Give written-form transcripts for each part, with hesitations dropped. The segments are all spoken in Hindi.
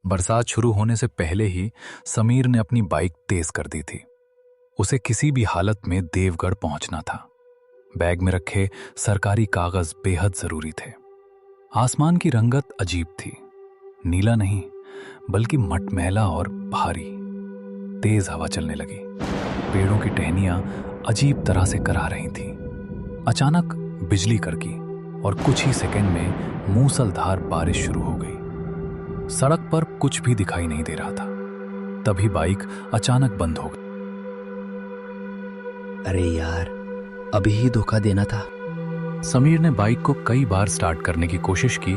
बरसात शुरू होने से पहले ही समीर ने अपनी बाइक तेज कर दी थी। उसे किसी भी हालत में देवगढ़ पहुंचना था। बैग में रखे सरकारी कागज बेहद जरूरी थे। आसमान की रंगत अजीब थी, नीला नहीं बल्कि मटमैला और भारी। तेज हवा चलने लगी, पेड़ों की टहनियां अजीब तरह से कराह रही थीं। अचानक बिजली कड़की और कुछ ही सेकंड में मूसलधार बारिश शुरू हो गई। सड़क पर कुछ भी दिखाई नहीं दे रहा था। तभी बाइक अचानक बंद हो गई। अरे यार, अभी ही धोखा देना था। समीर ने बाइक को कई बार स्टार्ट करने की कोशिश की,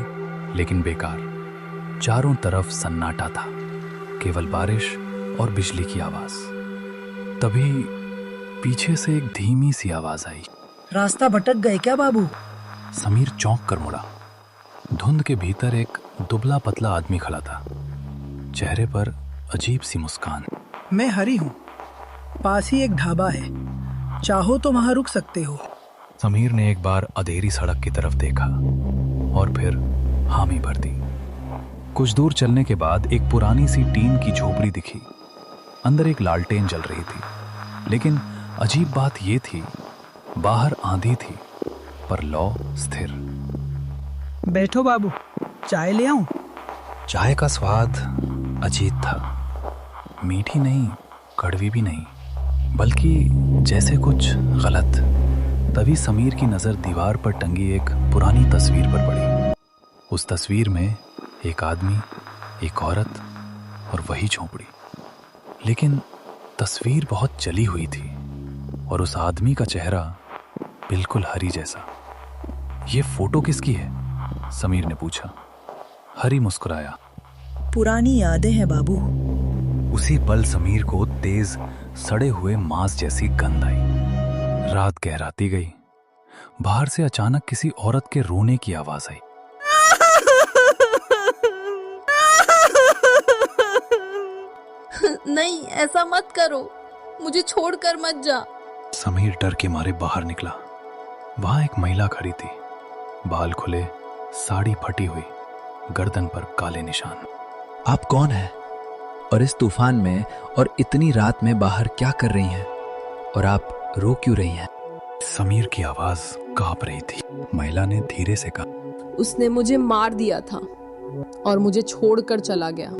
लेकिन बेकार। चारों तरफ सन्नाटा था, केवल बारिश और बिजली की आवाज। तभी पीछे से एक धीमी सी आवाज आई। रास्ता भटक गए क्या बाबू? समीर चौंक कर मुड़ा। धुंध के भीतर एक दुबला पतला आदमी खड़ा था, चेहरे पर अजीब सी मुस्कान। मैं हरी हूँ, पास ही एक ढाबा है, चाहो तो वहां रुक सकते हो। समीर ने एक बार अंधेरी सड़क की तरफ देखा और फिर हामी भर दी। कुछ दूर चलने के बाद एक पुरानी सी टीन की झोपड़ी दिखी। अंदर एक लालटेन जल रही थी, लेकिन अजीब बात यह थी, बाहर आंधी थी पर लौ स्थिर। बैठो बाबू, चाय ले आऊं? चाय का स्वाद अजीब था, मीठी नहीं, कड़वी भी नहीं, बल्कि जैसे कुछ गलत। तभी समीर की नजर दीवार पर टंगी एक पुरानी तस्वीर पर पड़ी। उस तस्वीर में एक आदमी, एक औरत और वही झोपड़ी। लेकिन तस्वीर बहुत जली हुई थी और उस आदमी का चेहरा बिल्कुल हरी जैसा। ये फोटो किसकी है? समीर ने पूछा। हरी मुस्कुराया। पुरानी यादें हैं बाबू। उसी पल समीर को तेज सड़े हुए मांस जैसी गंध आई। रात गहराती गई। बाहर से अचानक किसी औरत के रोने की आवाज आई। नहीं, ऐसा मत करो, मुझे छोड़कर मत जा। समीर डर के मारे बाहर निकला। वहां एक महिला खड़ी थी, बाल खुले, साड़ी फटी हुई, गर्दन पर काले निशान। आप कौन हैं? और इस तूफान में और इतनी रात में बाहर क्या कर रही हैं? और आप रो क्यों रही हैं? समीर की आवाज कांप रही थी। महिला ने धीरे से कहा, उसने मुझे मार दिया था और मुझे छोड़कर चला गया।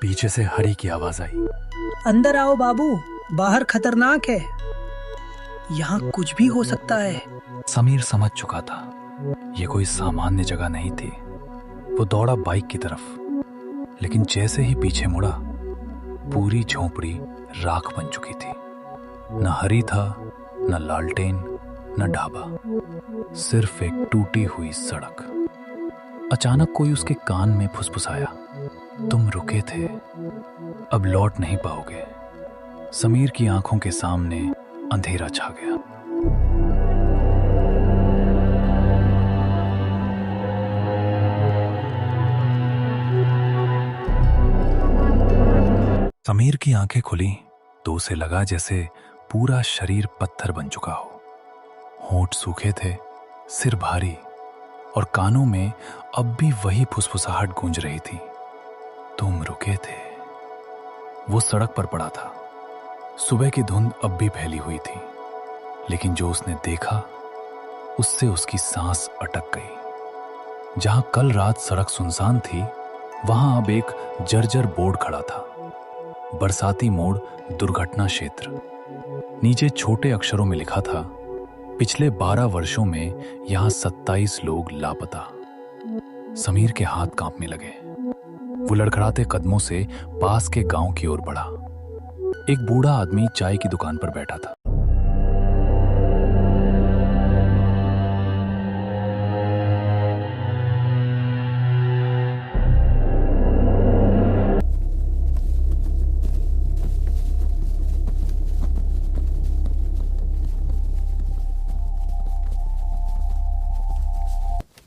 पीछे से हरी की आवाज आई। अंदर आओ बाबू, बाहर खतरनाक है, यहाँ कुछ भी हो सकता है। समीर समझ चुका था, ये कोई सामान्य जगह नहीं थी। वो दौड़ा बाइक की तरफ, लेकिन जैसे ही पीछे मुड़ा, पूरी झोपड़ी राख बन चुकी थी। न हरी था, न लालटेन, न ढाबा, सिर्फ एक टूटी हुई सड़क। अचानक कोई उसके कान में फुसफुसाया, तुम रुके थे, अब लौट नहीं पाओगे। समीर की आंखों के सामने अंधेरा छा गया। समीर की आंखें खुली तो उसे लगा जैसे पूरा शरीर पत्थर बन चुका हो। होंठ सूखे थे, सिर भारी, और कानों में अब भी वही फुसफुसाहट गूंज रही थी, तुम रुके थे। वो सड़क पर पड़ा था। सुबह की धुंध अब भी फैली हुई थी, लेकिन जो उसने देखा उससे उसकी सांस अटक गई। जहां कल रात सड़क सुनसान थी, वहां अब एक जर्जर बोर्ड खड़ा था, बरसाती मोड़ दुर्घटना क्षेत्र। नीचे छोटे अक्षरों में लिखा था, पिछले 12 वर्षों में यहां 27 लोग लापता। समीर के हाथ कांपने लगे। वो लड़खड़ाते कदमों से पास के गांव की ओर बढ़ा। एक बूढ़ा आदमी चाय की दुकान पर बैठा था।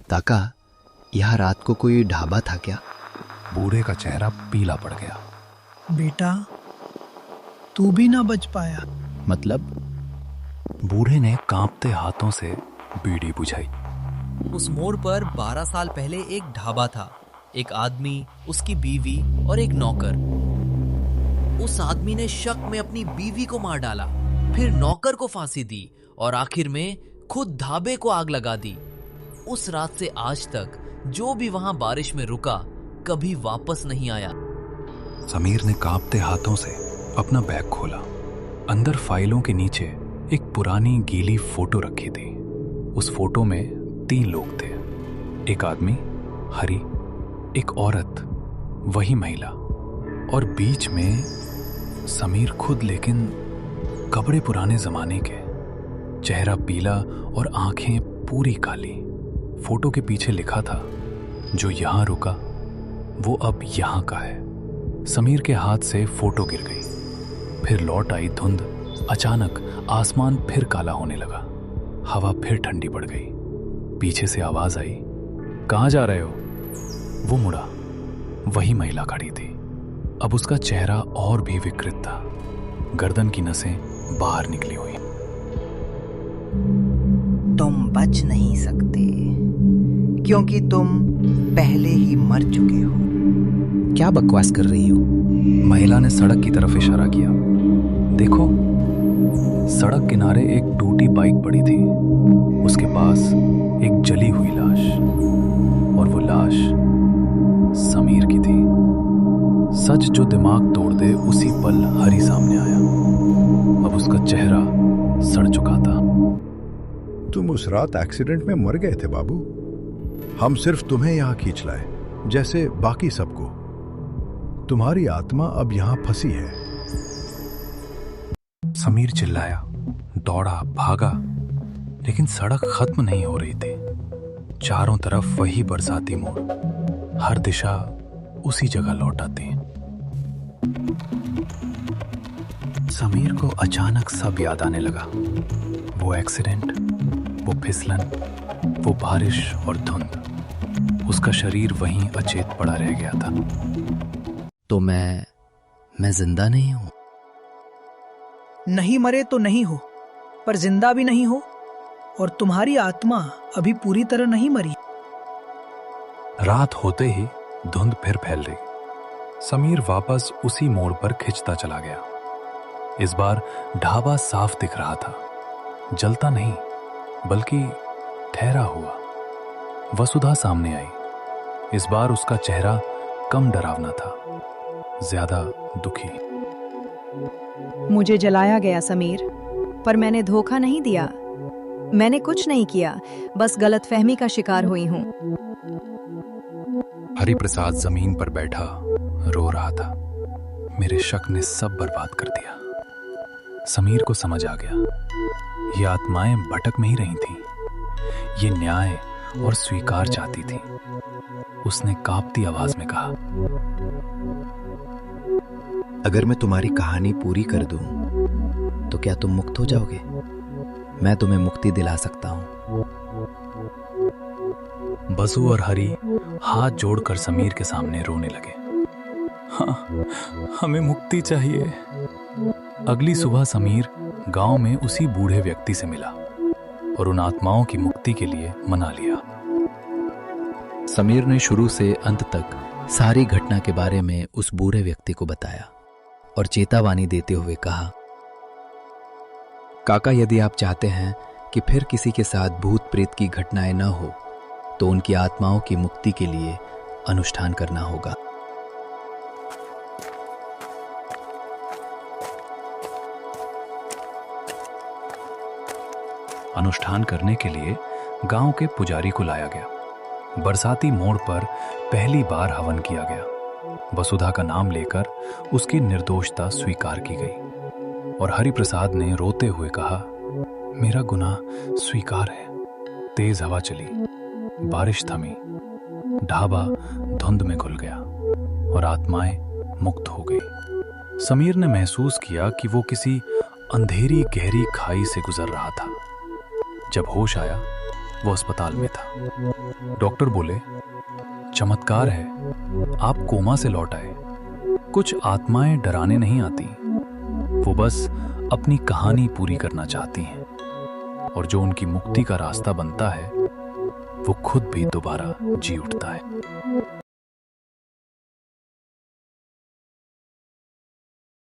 ताका, यहाँ रात को कोई ढाबा था क्या? बूढ़े का चेहरा पीला पड़ गया। बेटा, तू भी ना बच पाया। मतलब? बूढ़े ने कांपते हाथों से बीड़ी बुझाई। उस मोड़ पर 12 साल पहले एक ढाबा था। एक आदमी, उसकी बीवी और एक नौकर। उस आदमी ने शक में अपनी बीवी को मार डाला, फिर नौकर को फांसी दी और आखिर में खुद ढाबे को आग लगा दी। उस रात से आज तक जो भी वहां बारिश में रुका कभी वापस नहीं आया। समीर ने कांपते हाथों से अपना बैग खोला। अंदर फाइलों के नीचे एक पुरानी गीली फोटो रखी थी। उस फोटो में 3 लोग थे। एक आदमी, हरी, एक औरत, वही महिला, और बीच में समीर खुद, लेकिन कपड़े पुराने जमाने के, चेहरा पीला और आंखें पूरी काली। फोटो के पीछे लिखा था, जो यहां रुका वो अब यहां का है। समीर के हाथ से फोटो गिर गई। फिर लौट आई धुंध। अचानक आसमान फिर काला होने लगा। हवा फिर ठंडी पड़ गई। पीछे से आवाज आई, कहां जा रहे हो? वो मुड़ा। वही महिला खड़ी थी। अब उसका चेहरा और भी विकृत था। गर्दन की नसें बाहर निकली हुई। तुम बच नहीं सकते क्योंकि तुम पहले ही मर चुके हो। क्या बकवास कर रही हो? महिला ने सड़क की तरफ इशारा किया। देखो, सड़क किनारे एक टूटी बाइक पड़ी थी। उसके पास एक जली हुई लाश, और वो लाश समीर की थी। सच जो दिमाग तोड़ दे, उसी पल हरी सामने आया। अब उसका चेहरा सड़ चुका था। तुम उस रात एक्सीडेंट में मर गए थे बाबू। हम सिर्फ तुम्हें यहां खींच लाए, जैसे बाकी सबको। तुम्हारी आत्मा अब यहां फंसी है। समीर चिल्लाया, दौड़ा, भागा, लेकिन सड़क खत्म नहीं हो रही थी। चारों तरफ वही बरसाती मोड़, हर दिशा उसी जगह लौट आती। समीर को अचानक सब याद आने लगा। वो एक्सीडेंट, वो फिसलन, वो बारिश और धुंध। उसका शरीर वहीं अचेत पड़ा रह गया था। तो मैं जिंदा नहीं हूं? नहीं मरे तो नहीं हो, पर जिंदा भी नहीं हो, और तुम्हारी आत्मा अभी पूरी तरह नहीं मरी। रात होते ही धुंध फिर फैल रही। समीर वापस उसी मोड़ पर खिंचता चला गया। इस बार ढाबा साफ दिख रहा था, जलता नहीं बल्कि ठहरा हुआ। वसुधा सामने आई। इस बार उसका चेहरा कम डरावना था, ज्यादा दुखी। मुझे जलाया गया समीर, पर मैंने धोखा नहीं दिया। मैंने कुछ नहीं किया, बस गलतफहमी का शिकार हुई हूं। हरिप्रसाद जमीन पर बैठा रो रहा था। मेरे शक ने सब बर्बाद कर दिया। समीर को समझ आ गया, ये आत्माएं भटक में ही रही थीं। ये न्याय और स्वीकार चाहती थी। उसने कांपती आवाज में कहा, अगर मैं तुम्हारी कहानी पूरी कर दूं, तो क्या तुम मुक्त हो जाओगे? मैं तुम्हें मुक्ति दिला सकता हूं। बसु और हरी हाथ जोड़कर समीर के सामने रोने लगे। हाँ, हमें मुक्ति चाहिए। अगली सुबह समीर गांव में उसी बूढ़े व्यक्ति से मिला और उन आत्माओं की मुक्ति के लिए मना लिया। समीर ने शुरू से अंत तक सारी घटना के बारे में उस बूढ़े व्यक्ति को बताया और चेतावनी देते हुए कहा, काका, यदि आप चाहते हैं कि फिर किसी के साथ भूत प्रेत की घटनाएं न हो, तो उनकी आत्माओं की मुक्ति के लिए अनुष्ठान करना होगा। अनुष्ठान करने के लिए गांव के पुजारी को लाया गया। बरसाती मोड़ पर पहली बार हवन किया गया। वसुधा का नाम लेकर उसकी निर्दोषता स्वीकार की गई और हरिप्रसाद ने रोते हुए कहा, मेरा गुनाह स्वीकार है। तेज हवा चली, बारिश थमी, ढाबा धुंध में घुल गया और आत्माएं मुक्त हो गई। समीर ने महसूस किया कि वो किसी अंधेरी गहरी खाई से गुजर रहा था। जब होश आया, वो अस्पताल में था। डॉक्टर बोले, चमत्कार है, आप कोमा से लौट आए। कुछ आत्माएं डराने नहीं आती, वो बस अपनी कहानी पूरी करना चाहती हैं, और जो उनकी मुक्ति का रास्ता बनता है वो खुद भी दोबारा जी उठता है।